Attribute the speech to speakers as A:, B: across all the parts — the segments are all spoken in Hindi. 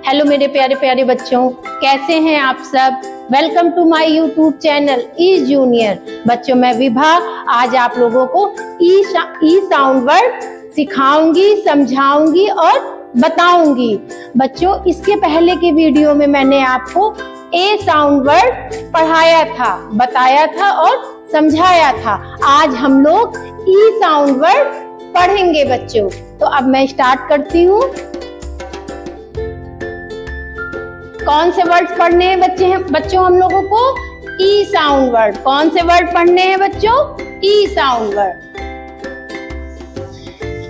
A: हेलो मेरे प्यारे प्यारे बच्चों, कैसे हैं आप सब। Welcome to my YouTube channel E Junior. बच्चों मैं विभा आज आप लोगों को ई साउंड वर्ड सिखाऊंगी, समझाऊंगी और बताऊंगी। बच्चों इसके पहले के वीडियो में मैंने आपको ए साउंड वर्ड पढ़ाया था, बताया था और समझाया था। आज हम लोग ई साउंड वर्ड पढ़ेंगे बच्चों। तो अब मैं स्टार्ट करती हूँ। कौन से वर्ड्स पढ़ने हैं बच्चों हम लोगों को? ई साउंड वर्ड। कौन से वर्ड पढ़ने हैं बच्चों? ई साउंड वर्ड।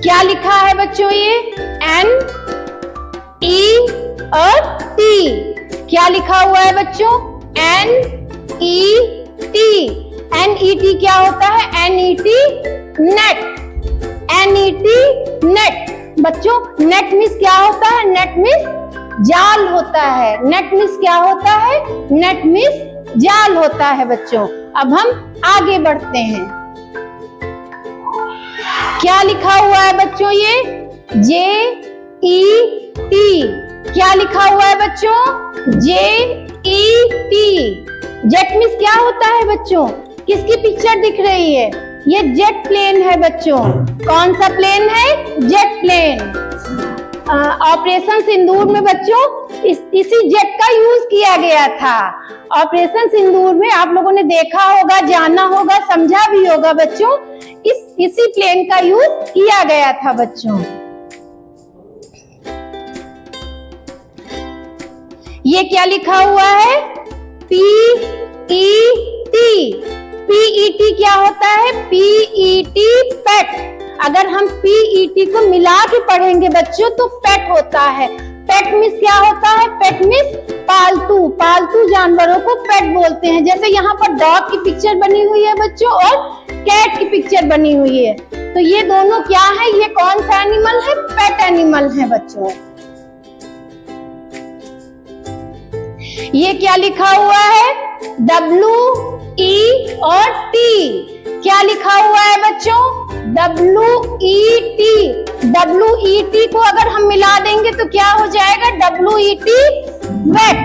A: क्या लिखा है बच्चों? ये एन ई और टी। क्या लिखा हुआ है बच्चों? N E T. N E T क्या होता है? N E T net. N E T net. बच्चों नेट मीन्स क्या होता है? नेट मीन्स जाल होता है। नेट मीन्स क्या होता है? नेट मीन्स जाल होता है बच्चों। अब हम आगे बढ़ते हैं। क्या लिखा हुआ है बच्चों? ये जे ई टी। क्या लिखा हुआ है बच्चों? जे ई टी। जेट मीन्स क्या होता है बच्चों? किसकी पिक्चर दिख रही है? ये जेट प्लेन है बच्चों। कौन सा प्लेन है? Jet plane. ऑपरेशन सिंदूर में बच्चों इसी जेट का यूज किया गया था। ऑपरेशन सिंदूर में आप लोगों ने देखा होगा, जाना होगा, समझा भी होगा बच्चों। इसी प्लेन का यूज किया गया था बच्चों। ये क्या लिखा हुआ है? P E T. P E T क्या होता है? पी ई टी पेट। अगर हम पीईटी को मिला के पढ़ेंगे बच्चों तो पेट होता है। पेट मीन्स क्या होता है? पेट मीन्स पालतू। पालतू जानवरों को पेट बोलते हैं। जैसे यहाँ पर डॉग की पिक्चर बनी हुई है बच्चों और कैट की पिक्चर बनी हुई है, तो ये दोनों क्या है? ये कौन सा एनिमल है? पेट एनिमल है बच्चों। ये क्या लिखा हुआ है? डब्ल्यू ई और टी। क्या लिखा हुआ है बच्चों? W E T. W E T को अगर हम मिला देंगे तो क्या हो जाएगा? W E T wet.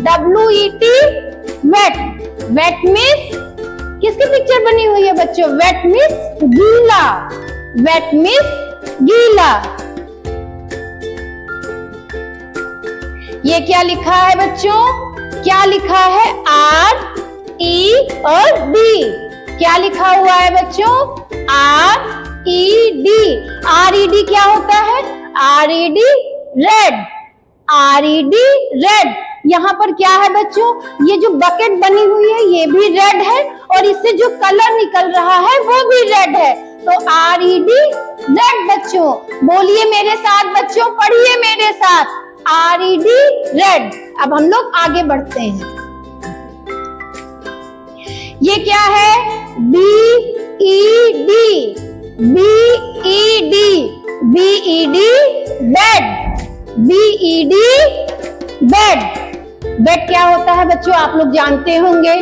A: W E T wet. Wet means किसकी पिक्चर बनी हुई है बच्चों? वेट मीन्स गीला। वेट मीन्स गीला। ये क्या लिखा है बच्चों? क्या लिखा है? आर ई और डी। क्या लिखा हुआ है बच्चों? R E D. R E D क्या होता है? R E D red. R E D red. यहाँ पर क्या है बच्चों? ये जो बकेट बनी हुई है ये भी रेड है और इससे जो कलर निकल रहा है वो भी रेड है। तो आर ई डी रेड बच्चों। बोलिए मेरे साथ बच्चों, पढ़िए मेरे साथ, आर ई डी रेड। अब हम लोग आगे बढ़ते हैं। ये क्या है? B E D. B E D. B E D bed. B E D bed. Bed क्या होता है बच्चों? आप लोग जानते होंगे।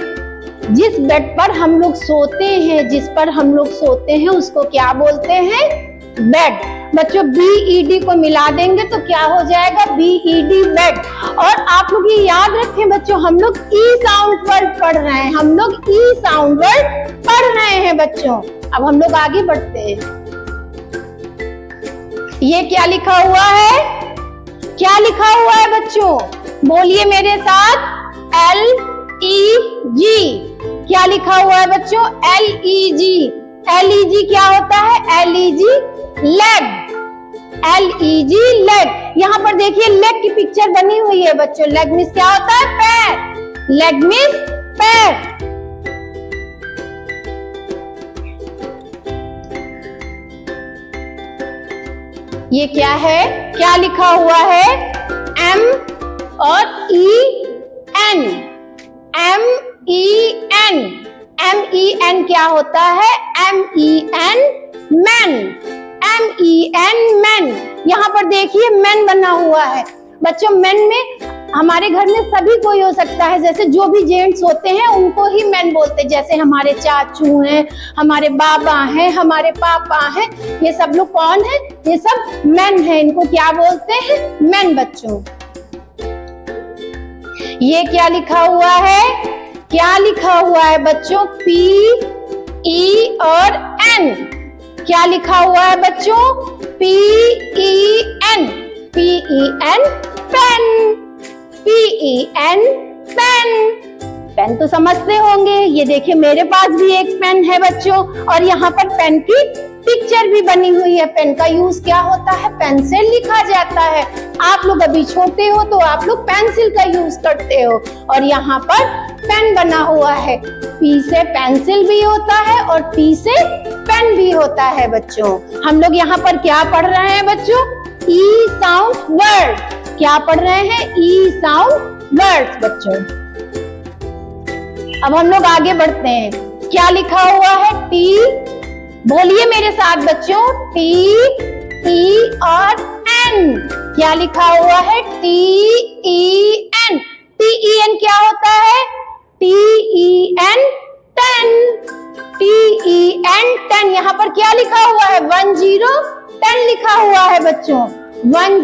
A: जिस बेड पर हम लोग सोते हैं, जिस पर हम लोग सोते हैं उसको क्या बोलते हैं? बेड। बच्चों बीईडी को मिला देंगे तो क्या हो जाएगा? B.Ed bed. और आप लोग ये याद रखें बच्चों, हम लोग ई साउंड वर्ड पढ़ रहे हैं। हम लोग ई साउंड वर्ड पढ़ रहे हैं बच्चों। अब हम लोग आगे बढ़ते हैं। ये क्या लिखा हुआ है? क्या लिखा हुआ है बच्चों? बोलिए मेरे साथ, एल ई जी। क्या लिखा हुआ है बच्चों? एल ई जी। एल ई जी क्या होता है? एल ई जी लेग। एल ई जी लेग। यहाँ पर देखिए लेग की पिक्चर बनी हुई है बच्चों। लेग मीन्स क्या होता है? पैर। लेग मीन्स पैर। ये क्या है? क्या लिखा हुआ है? एम और E N. M E N. M E N क्या होता है? M E N man. M E N man. यहाँ पर देखिए मैन बना हुआ है बच्चों। मैन में हमारे घर में सभी कोई हो सकता है। जैसे जो भी जेंट्स होते हैं उनको ही मैन बोलते हैं। जैसे हमारे चाचू हैं, हमारे बाबा हैं, हमारे पापा हैं, ये सब लोग कौन है? ये सब मैन है। इनको क्या बोलते हैं? मैन बच्चों। ये क्या लिखा हुआ है? क्या लिखा हुआ है बच्चों? P, E और N। क्या लिखा हुआ है बच्चों? P, E, N। P, E, N, pen. P, E, N, pen. Pen तो समझते होंगे। ये देखिए मेरे पास भी एक पेन है बच्चों, और यहाँ पर पेन की पिक्चर भी बनी हुई है। पेन का यूज क्या होता है? पेन से लिखा जाता है। आप लोग अभी छोटे हो तो आप लोग पेंसिल का यूज करते हो, और यहाँ पर पेन बना हुआ है। पी से पेंसिल भी होता है और पी से पेन भी होता है बच्चों। हम लोग यहाँ पर क्या पढ़ रहे हैं बच्चों? ई साउंड वर्ड। क्या पढ़ रहे हैं? ई साउंड वर्ड्स बच्चों। अब हम लोग आगे बढ़ते हैं। क्या लिखा हुआ है? टी। बोलिए मेरे साथ बच्चों, टी, ई और एन। क्या लिखा हुआ है? टी, ई, एन। टी, ई, एन क्या होता है? टी, ई, एन, टेन। टी, ई, एन, टेन। यहाँ पर क्या लिखा हुआ है? 10, 10 लिखा हुआ है बच्चों। 10,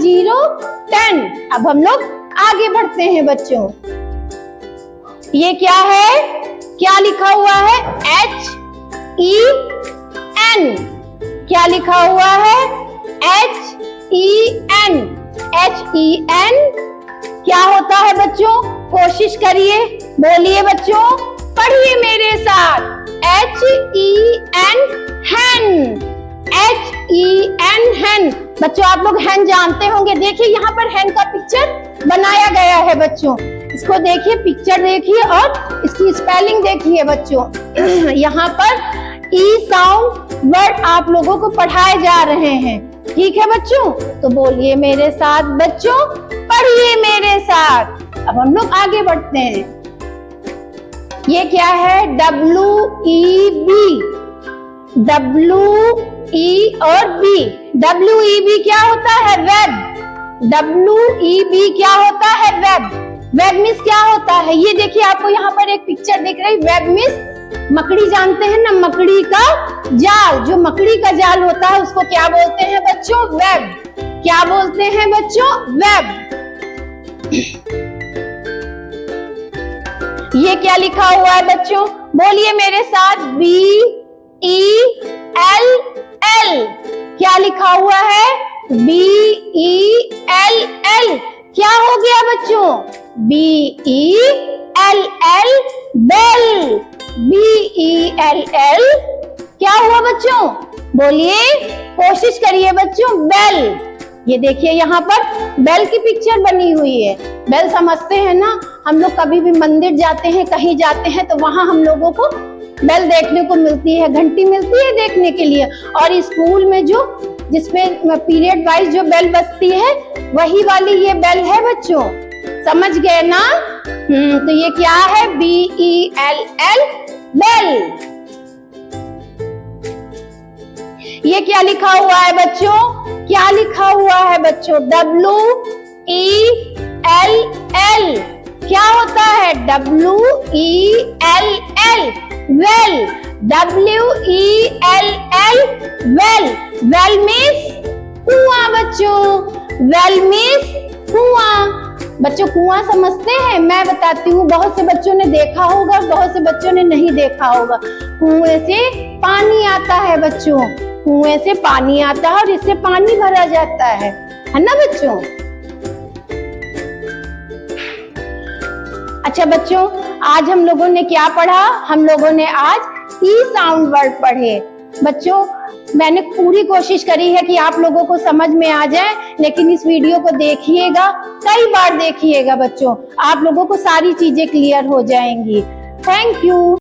A: 10। अब हम लोग आगे बढ़ते हैं बच्चों। ये क्या है? क्या लिखा हुआ है? H, E, N। क्या लिखा हुआ है? H, E, N। H, E, N क्या होता है बच्चों? कोशिश करिए, बोलिए बच्चों, पढ़िए मेरे साथ। H, E, N, hen। H, E, N, hen। बच्चों आप लोग hen जानते होंगे। देखिए यहाँ पर hen का पिक्चर बनाया गया है बच्चों। इसको देखिए, पिक्चर देखिए और इसकी स्पेलिंग देखिए बच्चों। यहाँ पर ई साउंड वर्ड आप लोगों को पढ़ाए जा रहे हैं। ठीक है बच्चों? तो बोलिए मेरे साथ बच्चों, पढ़िए मेरे साथ। अब हम लोग आगे बढ़ते हैं। ये क्या है? WEB। WE और B। WEB क्या होता है? वेब। WEB क्या होता है? वेब। वेब मीन्स क्या होता है? ये देखिए आपको यहाँ पर एक पिक्चर दिख रही। वेब मीन्स मकड़ी, जानते हैं ना, मकड़ी का जाल। जो मकड़ी का जाल होता है उसको क्या बोलते हैं बच्चों? वेब। क्या बोलते हैं बच्चों? वेब। ये क्या लिखा हुआ है बच्चों? बोलिए मेरे साथ, BELL। क्या लिखा हुआ है? BELL। क्या हो गया बच्चों? BELL, bell. BELL क्या हुआ बच्चों? बोलिए, कोशिश करिए बच्चों, बेल। ये देखिए यहाँ पर बेल की पिक्चर बनी हुई है। बेल समझते हैं ना? हम लोग कभी भी मंदिर जाते हैं, कहीं जाते हैं तो वहां हम लोगों को बेल देखने को मिलती है, घंटी मिलती है देखने के लिए। और स्कूल में जो जिसमें पीरियड वाइज जो बेल बजती है, वही वाली ये बेल है बच्चों। समझ गए ना? तो ये क्या है? BELL, bell. ये क्या लिखा हुआ है बच्चों? क्या लिखा हुआ है बच्चों? WELL। क्या होता है? WELL, well. WELL, well. Well means कुआं बच्चों। वेल मीन्स कुआं। बच्चों कुआं समझते हैं? मैं बताती हूँ। बहुत से बच्चों ने देखा होगा, बहुत से बच्चों ने नहीं देखा होगा। कुएं से पानी आता है बच्चों। कुएं से पानी आता है और इससे पानी भरा जाता है ना बच्चों? अच्छा बच्चों, आज हम लोगों ने क्या पढ़ा? हम लोगों ने आज ई साउंड वर्ड पढ़े। बच्चों मैंने पूरी कोशिश करी है कि आप लोगों को समझ में आ जाए, लेकिन इस वीडियो को देखिएगा, कई बार देखिएगा बच्चों, आप लोगों को सारी चीजें क्लियर हो जाएंगी। Thank you.